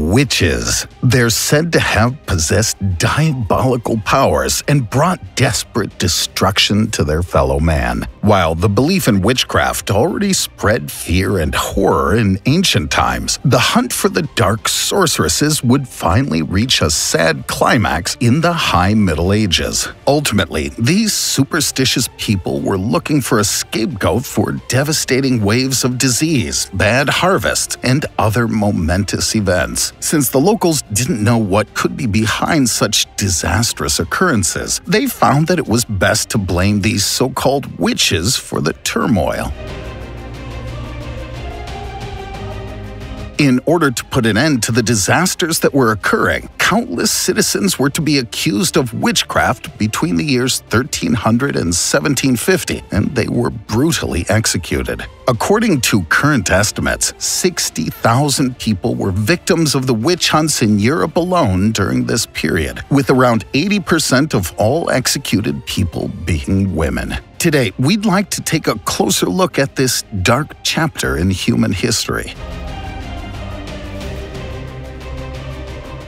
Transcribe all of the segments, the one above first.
Witches. They're said to have possessed diabolical powers and brought desperate destruction to their fellow man. While the belief in witchcraft already spread fear and horror in ancient times, the hunt for the dark sorceresses would finally reach a sad climax in the High Middle Ages. Ultimately, these superstitious people were looking for a scapegoat for devastating waves of disease, bad harvests, and other momentous events. Since the locals didn't know what could be behind such disastrous occurrences, they found that it was best to blame these so-called witches for the turmoil. In order to put an end to the disasters that were occurring, countless citizens were to be accused of witchcraft between the years 1300 and 1750, and they were brutally executed. According to current estimates, 60,000 people were victims of the witch hunts in Europe alone during this period, with around 80% of all executed people being women. Today, we'd like to take a closer look at this dark chapter in human history.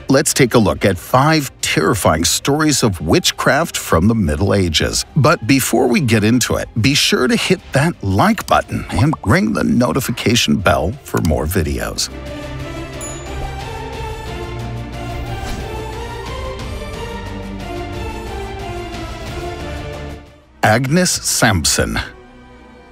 Let's take a look at 5 terrifying stories of witchcraft from the Middle Ages. But before we get into it, be sure to hit that like button and ring the notification bell for more videos. Agnes Sampson.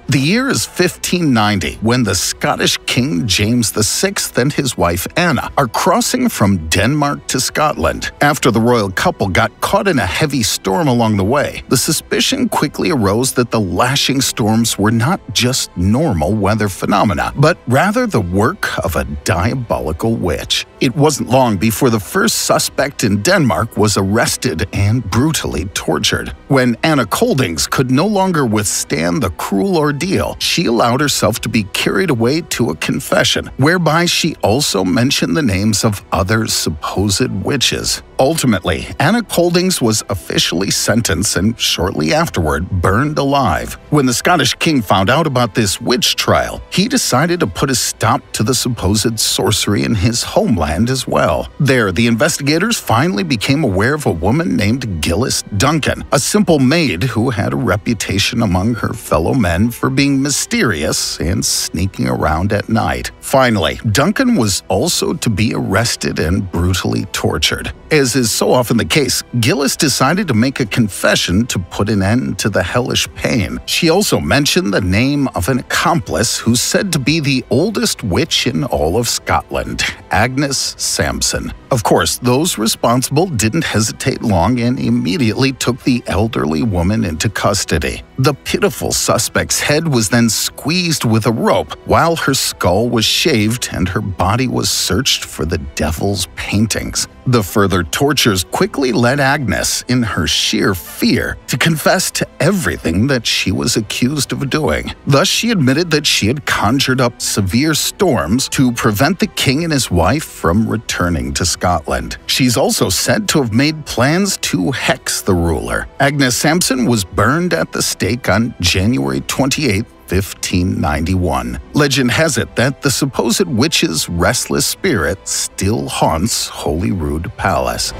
The year is 1590 when the Scottish King James VI and his wife Anna are crossing from Denmark to Scotland. After the royal couple got caught in a heavy storm along the way, the suspicion quickly arose that the lashing storms were not just normal weather phenomena, but rather the work of a diabolical witch. It wasn't long before the first suspect in Denmark was arrested and brutally tortured. When Anna Coldings could no longer withstand the cruel ordeal, she allowed herself to be carried away to a confession, whereby she also mentioned the names of other supposed witches. Ultimately, Anna Coldings was officially sentenced and shortly afterward burned alive. When the Scottish king found out about this witch trial, he decided to put a stop to the supposed sorcery in his homeland as well. There, the investigators finally became aware of a woman named Gillis Duncan, a simple maid who had a reputation among her fellow men for being mysterious and sneaking around at night. Finally, Duncan was also to be arrested and brutally tortured. As is so often the case, Gillis decided to make a confession to put an end to the hellish pain. She also mentioned the name of an accomplice who's said to be the oldest witch in all of Scotland, Agnes Sampson. Of course, those responsible didn't hesitate long and immediately took the elderly woman into custody. The pitiful suspect's head was then squeezed with a rope, while her skull was shaved and her body was searched for the devil's paintings. The further tortures quickly led Agnes, in her sheer fear, to confess to everything that she was accused of doing. Thus, she admitted that she had conjured up severe storms to prevent the king and his wife from returning to Scotland. She's also said to have made plans to hex the ruler. Agnes Sampson was burned at the stake on January 28, 1591. Legend has it that the supposed witch's restless spirit still haunts Holyrood Palace.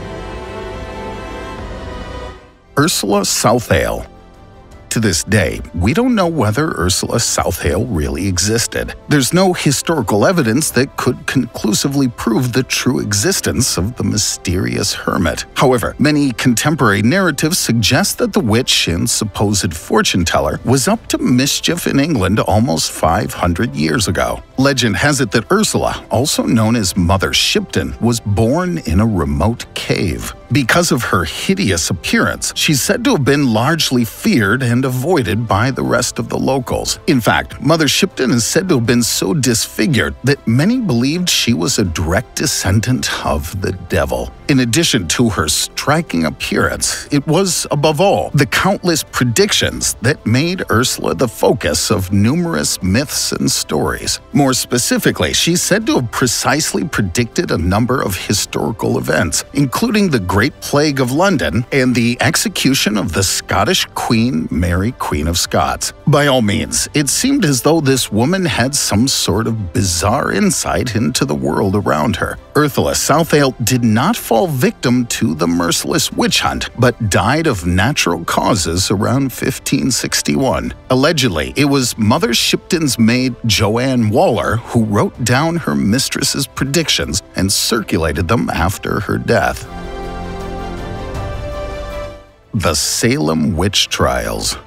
Ursula Southle. To this day, we don't know whether Ursula Southle really existed. There's no historical evidence that could conclusively prove the true existence of the mysterious hermit. However, many contemporary narratives suggest that the witch and supposed fortune teller was up to mischief in England almost 500 years ago. Legend has it that Ursula, also known as Mother Shipton, was born in a remote cave. Because of her hideous appearance, she's said to have been largely feared and avoided by the rest of the locals. In fact, Mother Shipton is said to have been so disfigured that many believed she was a direct descendant of the devil. In addition to her striking appearance, it was, above all, the countless predictions that made Ursula the focus of numerous myths and stories. More specifically, she's said to have precisely predicted a number of historical events, including the Great Plague of London and the execution of the Scottish Queen Maelyn. Mary, Queen of Scots. By all means, it seemed as though this woman had some sort of bizarre insight into the world around her. Ursula Southle did not fall victim to the merciless witch hunt, but died of natural causes around 1561. Allegedly, it was Mother Shipton's maid Joanne Waller who wrote down her mistress's predictions and circulated them after her death. The Salem Witch Trials.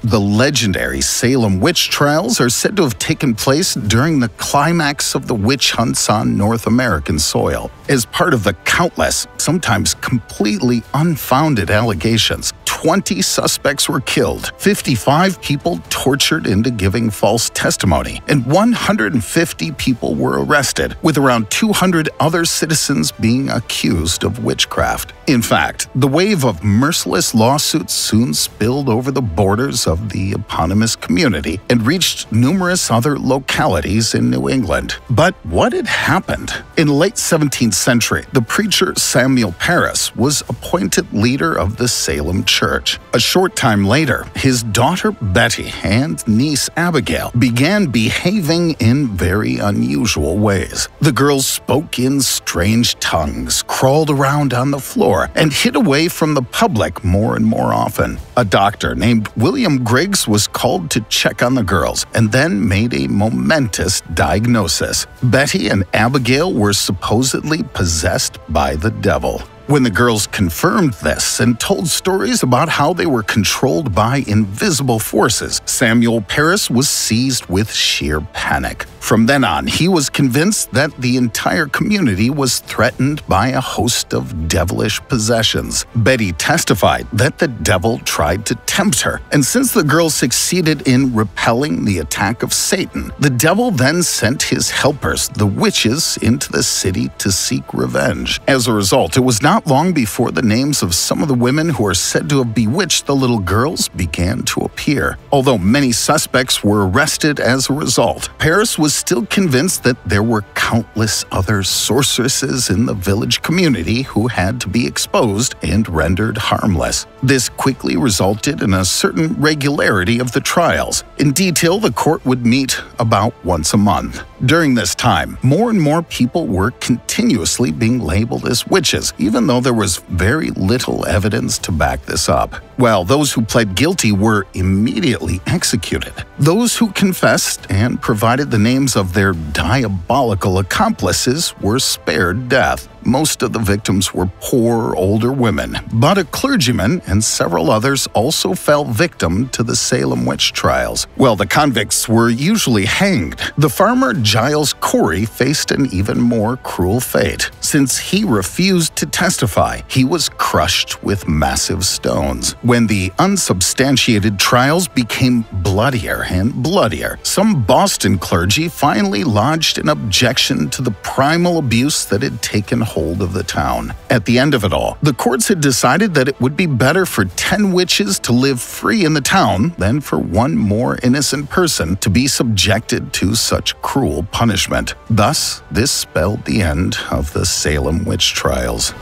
The legendary Salem witch trials are said to have taken place during the climax of the witch hunts on North American soil. As part of the countless, sometimes completely unfounded allegations, 20 suspects were killed, 55 people tortured into giving false testimony, and 150 people were arrested, with around 200 other citizens being accused of witchcraft. In fact, the wave of merciless lawsuits soon spilled over the borders of the eponymous community and reached numerous other localities in New England. But what had happened? In the late 17th century, the preacher Samuel Parris was appointed leader of the Salem Church. A short time later, his daughter Betty and niece Abigail began behaving in very unusual ways. The girls spoke in strange tongues, crawled around on the floor, and hid away from the public more and more often. A doctor named William Griggs was called to check on the girls and then made a momentous diagnosis. Betty and Abigail were supposedly possessed by the devil. When the girls confirmed this and told stories about how they were controlled by invisible forces, Samuel Parris was seized with sheer panic. From then on, he was convinced that the entire community was threatened by a host of devilish possessions. Betty testified that the devil tried to tempt her, and since the girls succeeded in repelling the attack of Satan, the devil then sent his helpers, the witches, into the city to seek revenge. As a result, it was not long before the names of some of the women who are said to have bewitched the little girls began to appear. Although many suspects were arrested as a result, Parris was still convinced that there were countless other sorceresses in the village community who had to be exposed and rendered harmless. This quickly resulted in a certain regularity of the trials. In detail, the court would meet about once a month. During this time, more and more people were continuously being labeled as witches, even though there was very little evidence to back this up. While those who pled guilty were immediately executed, those who confessed and provided the names of their diabolical accomplices were spared death. Most of the victims were poor, older women, but a clergyman and several others also fell victim to the Salem witch trials. While the convicts were usually hanged, the farmer Giles Corey faced an even more cruel fate. Since he refused to testify, he was crushed with massive stones. When the unsubstantiated trials became bloodier and bloodier, some Boston clergy finally lodged an objection to the primal abuse that had taken hold of the town. At the end of it all, the courts had decided that it would be better for 10 witches to live free in the town than for one more innocent person to be subjected to such cruel punishment. Thus, this spelled the end of the Salem witch trials.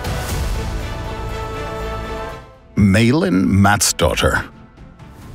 Maelyn Matsdaughter.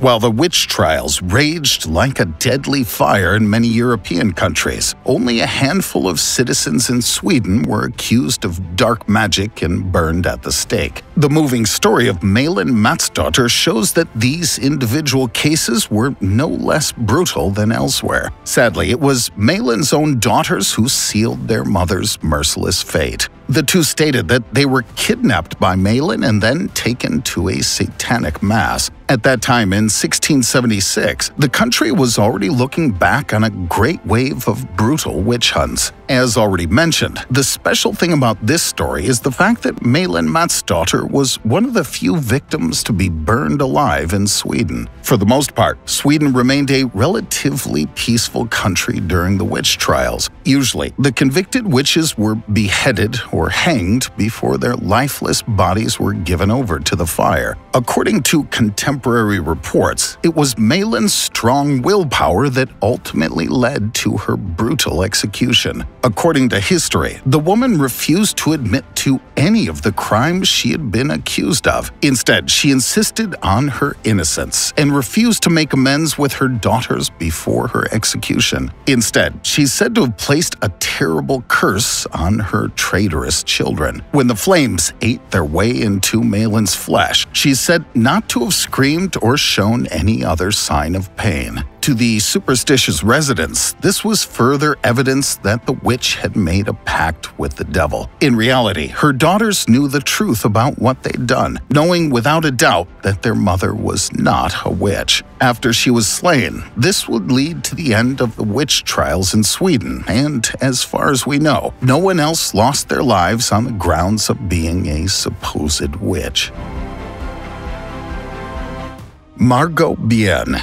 While the witch trials raged like a deadly fire in many European countries, only a handful of citizens in Sweden were accused of dark magic and burned at the stake. The moving story of Maelyn Matsdaughter shows that these individual cases were no less brutal than elsewhere. Sadly, it was Maelyn's own daughters who sealed their mother's merciless fate. The two stated that they were kidnapped by Maelyn and then taken to a satanic mass. At that time, in 1676, the country was already looking back on a great wave of brutal witch hunts. As already mentioned, the special thing about this story is the fact that Maelyn Matsdaughter was one of the few victims to be burned alive in Sweden. For the most part, Sweden remained a relatively peaceful country during the witch trials. Usually, the convicted witches were beheaded or hanged before their lifeless bodies were given over to the fire. According to contemporary contemporary reports, it was Maelyn's strong willpower that ultimately led to her brutal execution. According to history, the woman refused to admit to any of the crimes she had been accused of. Instead, she insisted on her innocence and refused to make amends with her daughters before her execution. Instead, she's said to have placed a terrible curse on her traitorous children. When the flames ate their way into Maelyn's flesh, she's said not to have screamed or shown any other sign of pain. To the superstitious residents, this was further evidence that the witch had made a pact with the devil. In reality, her daughters knew the truth about what they'd done, knowing without a doubt that their mother was not a witch. After she was slain, this would lead to the end of the witch trials in Sweden, and as far as we know, no one else lost their lives on the grounds of being a supposed witch. Margot Bien.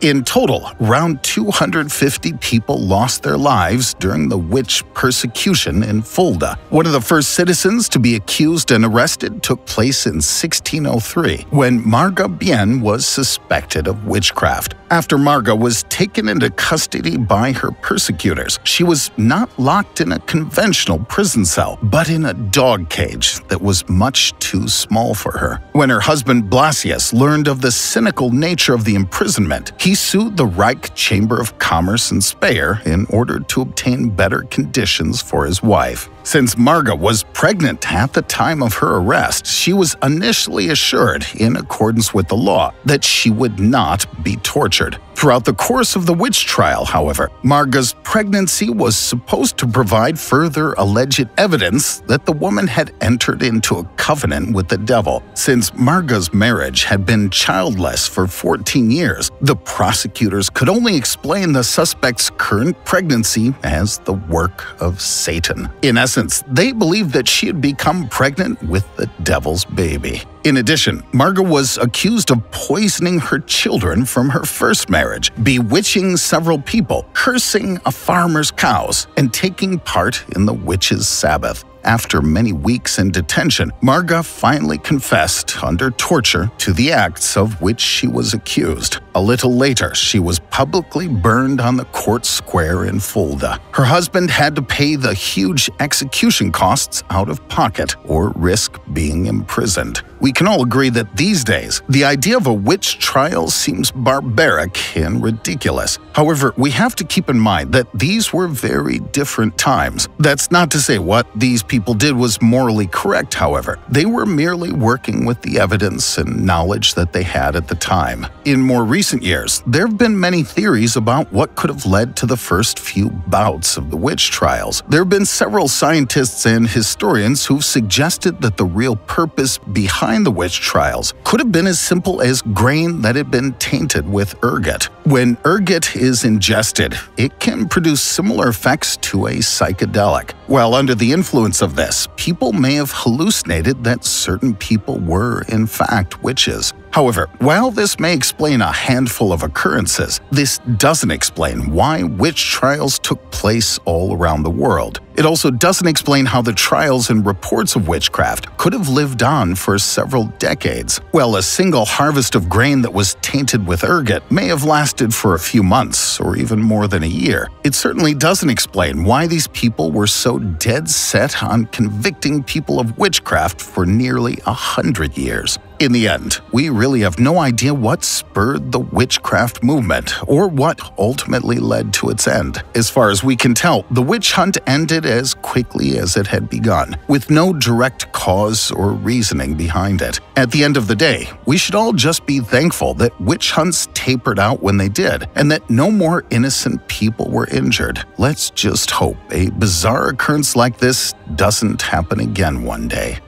In total, around 250 people lost their lives during the witch persecution in Fulda. One of the first citizens to be accused and arrested took place in 1603, when Margot Bien was suspected of witchcraft. After Margot was taken into custody by her persecutors, she was not locked in a conventional prison cell, but in a dog cage that was much too small for her. When her husband Blasius learned of the cynical nature of the imprisonment, he sued the Reich Chamber of Commerce in Speyer in order to obtain better conditions for his wife. Since Margot was pregnant at the time of her arrest, she was initially assured, in accordance with the law, that she would not be tortured. Throughout the course of the witch trial, however, Margot's pregnancy was supposed to provide further alleged evidence that the woman had entered into a covenant with the devil. Since Margot's marriage had been childless for 14 years, the prosecutors could only explain the suspect's current pregnancy as the work of Satan. In essence, they believed that she had become pregnant with the devil's baby. In addition, Margot was accused of poisoning her children from her first marriage, bewitching several people, cursing a farmer's cows, and taking part in the witch's Sabbath. After many weeks in detention, Margot finally confessed under torture to the acts of which she was accused. A little later, she was publicly burned on the court square in Fulda. Her husband had to pay the huge execution costs out of pocket or risk being imprisoned. We can all agree that these days, the idea of a witch trial seems barbaric and ridiculous. However, we have to keep in mind that these were very different times. That's not to say what these people did was morally correct, however. They were merely working with the evidence and knowledge that they had at the time. In more recent years, there have been many theories about what could have led to the first few bouts of the witch trials. There have been several scientists and historians who've suggested that the real purpose behind the witch trials could have been as simple as grain that had been tainted with ergot. When ergot is ingested, it can produce similar effects to a psychedelic. While under the influence of this, people may have hallucinated that certain people were, in fact, witches. However, while this may explain a handful of occurrences, this doesn't explain why witch trials took place all around the world. It also doesn't explain how the trials and reports of witchcraft could have lived on for several decades. While a single harvest of grain that was tainted with ergot may have lasted for a few months or even more than a year, it certainly doesn't explain why these people were so dead set on convicting people of witchcraft for nearly 100 years. In the end, we really have no idea what spurred the witchcraft movement or what ultimately led to its end. As far as we can tell, the witch hunt ended as quickly as it had begun, with no direct cause or reasoning behind it. At the end of the day, we should all just be thankful that witch hunts tapered out when they did, and that no more innocent people were injured. Let's just hope a bizarre occurrence like this doesn't happen again one day.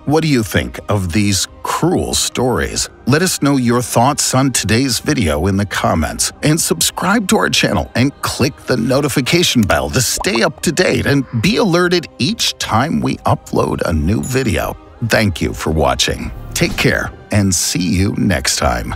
What do you think of these cruel stories? Let us know your thoughts on today's video in the comments, and subscribe to our channel and click the notification bell to stay up to date and be alerted each time we upload a new video. Thank you for watching. Take care and see you next time.